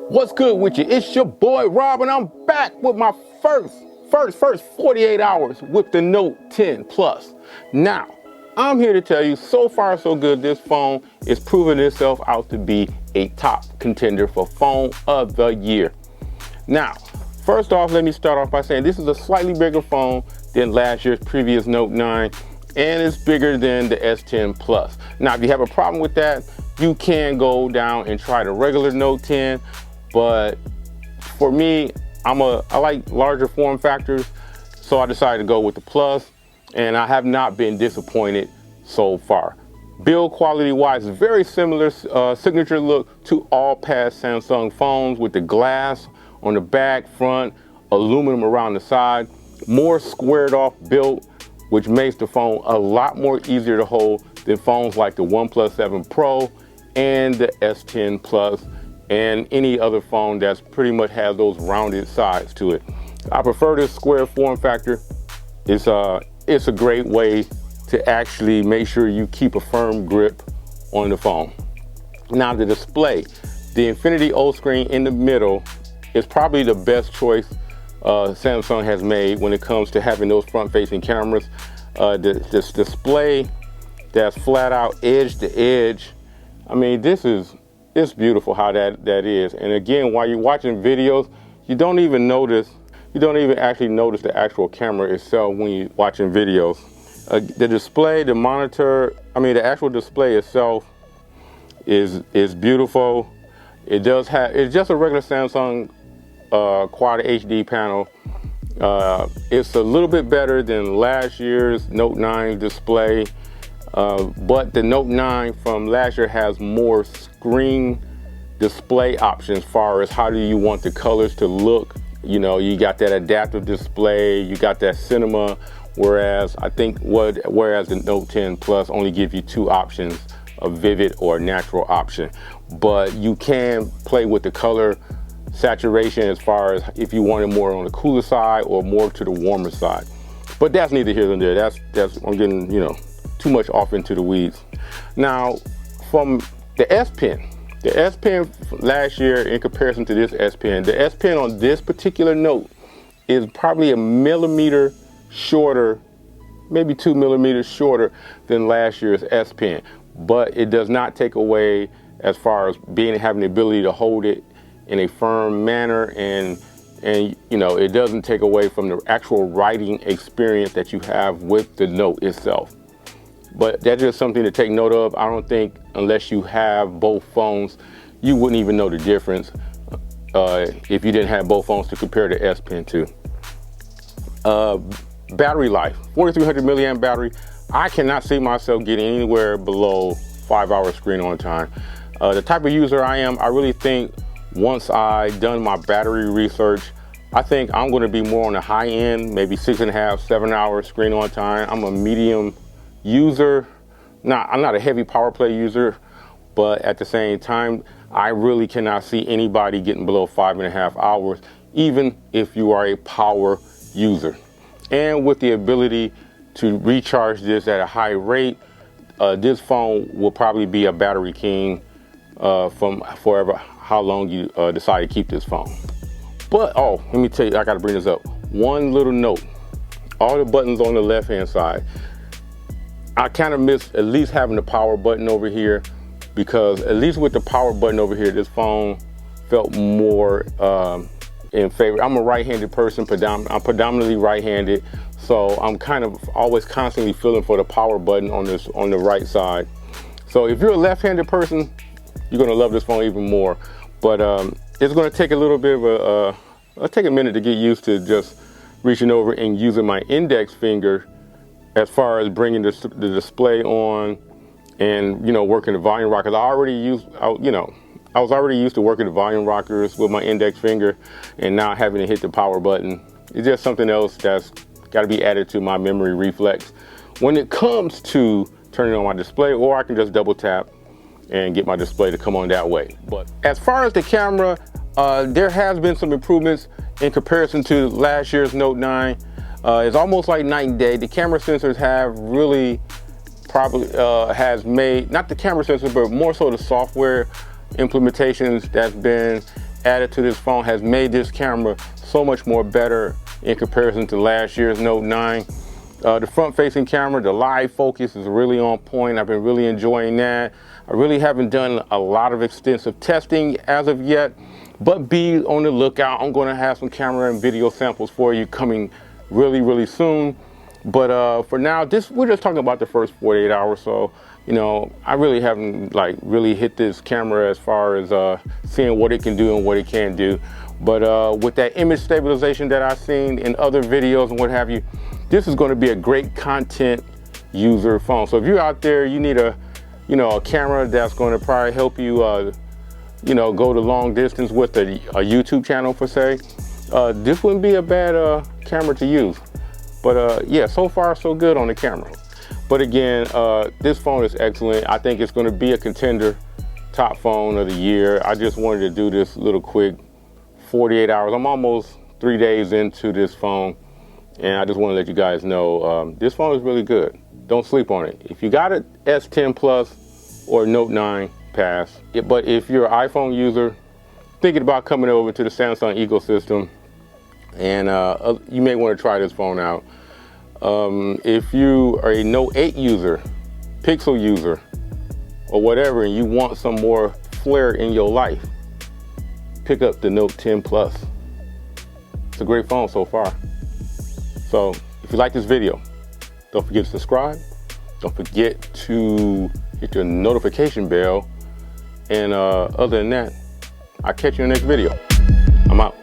What's good with you? It's your boy Rob, and I'm back with my first 48 hours with the Note 10 Plus. Now, I'm here to tell you, so far so good, this phone is proving itself out to be a top contender for phone of the year. Now, first off, let me start off by saying this is a slightly bigger phone than last year's previous Note 9, and it's bigger than the S10 Plus. Now, if you have a problem with that, you can go down and try the regular Note 10, but for me, I like larger form factors, so I decided to go with the Plus, and I have not been disappointed so far. Build quality wise, very similar signature look to all past Samsung phones, with the glass on the back, front, aluminum around the side, more squared off built, which makes the phone a lot more easier to hold than phones like the OnePlus 7 Pro and the S10 Plus and any other phone that's pretty much has those rounded sides to it. I prefer this square form factor. It's a great way to actually make sure you keep a firm grip on the phone. Now, the display, the Infinity O screen in the middle is probably the best choice Samsung has made when it comes to having those front-facing cameras. This display that's flat out edge to edge, I mean, it's beautiful how that is. And again, while you're watching videos, you don't even actually notice the actual camera itself when you're watching videos. The display, the monitor, the actual display itself is beautiful. It's just a regular Samsung Quad HD panel. It's a little bit better than last year's Note 9 display, but the Note 9 from last year has more screen display options as far as how do you want the colors to look. You know, you got that adaptive display, you got that cinema, whereas the Note 10 Plus only gives you two options, a vivid or a natural option. But you can play with the color saturation as far as if you want it more on the cooler side or more to the warmer side. But that's neither here nor there. That's I'm getting, too much off into the weeds. Now, from the S Pen. The S Pen last year in comparison to this S Pen, the S Pen on this particular Note is probably a millimeter shorter, maybe 2 millimeters shorter than last year's S Pen. But it does not take away as far as having the ability to hold it in a firm manner, and it doesn't take away from the actual writing experience that you have with the Note itself. But that's just something to take note of. I don't think unless you have both phones, you wouldn't even know the difference if you didn't have both phones to compare the S Pen to. Battery life, 4300 milliamp battery. I cannot see myself getting anywhere below 5 hours screen on time. The type of user I am, I really think once I've done my battery research, I think I'm going to be more on the high end, maybe 6.5, 7 hours screen on time. I'm a medium user. I'm not a heavy power play user, but at the same time, I really cannot see anybody getting below 5.5 hours, even if you are a power user. And with the ability to recharge this at a high rate, this phone will probably be a battery king from forever, how long you decide to keep this phone. But, let me tell you, I gotta bring this up. One little note, all the buttons on the left-hand side, I kind of miss at least having the power button over here, because at least with the power button over here, this phone felt more in favor. I'm a right-handed person, I'm predominantly right-handed, so I'm kind of always constantly feeling for the power button on the right side. So if you're a left-handed person, you're gonna love this phone even more. But it's gonna take a little bit of it'll take a minute to get used to just reaching over and using my index finger as far as bringing the display on and working the volume rockers. I was already used to working the volume rockers with my index finger, and now having to hit the power button, it's just something else that's got to be added to my memory reflex when it comes to turning on my display, or I can just double tap and get my display to come on that way. But as far as the camera, there has been some improvements in comparison to last year's Note 9. It's almost like night and day. The camera sensors have really has made, not the camera sensor, but more so the software implementations that's been added to this phone has made this camera so much more better in comparison to last year's Note 9. The front-facing camera, the live focus is really on point. I've been really enjoying that. I really haven't done a lot of extensive testing as of yet, but be on the lookout. I'm going to have some camera and video samples for you coming really soon. But for now, we're just talking about the first 48 hours. So, you know, I really haven't really hit this camera as far as seeing what it can do and what it can't do. But with that image stabilization that I've seen in other videos and what have you, this is going to be a great content user phone. So if you're out there, you need a camera that's going to probably help you, go to long distance with a YouTube channel per se, this wouldn't be a bad camera to use. But yeah, so far so good on the camera. But again, this phone is excellent. I think it's going to be a contender, top phone of the year. I just wanted to do this little quick 48 hours. I'm almost 3 days into this phone, and I just want to let you guys know this phone is really good. Don't sleep on it. If you got it, S10 Plus or Note 9, pass. But if you're an iPhone user, thinking about coming over to the Samsung ecosystem, and you may want to try this phone out. If you are a Note 8 user, Pixel user, or whatever, and you want some more flair in your life, pick up the Note 10 Plus. It's a great phone so far. So if you like this video, don't forget to subscribe. Don't forget to hit the notification bell. And other than that, I'll catch you in the next video. I'm out.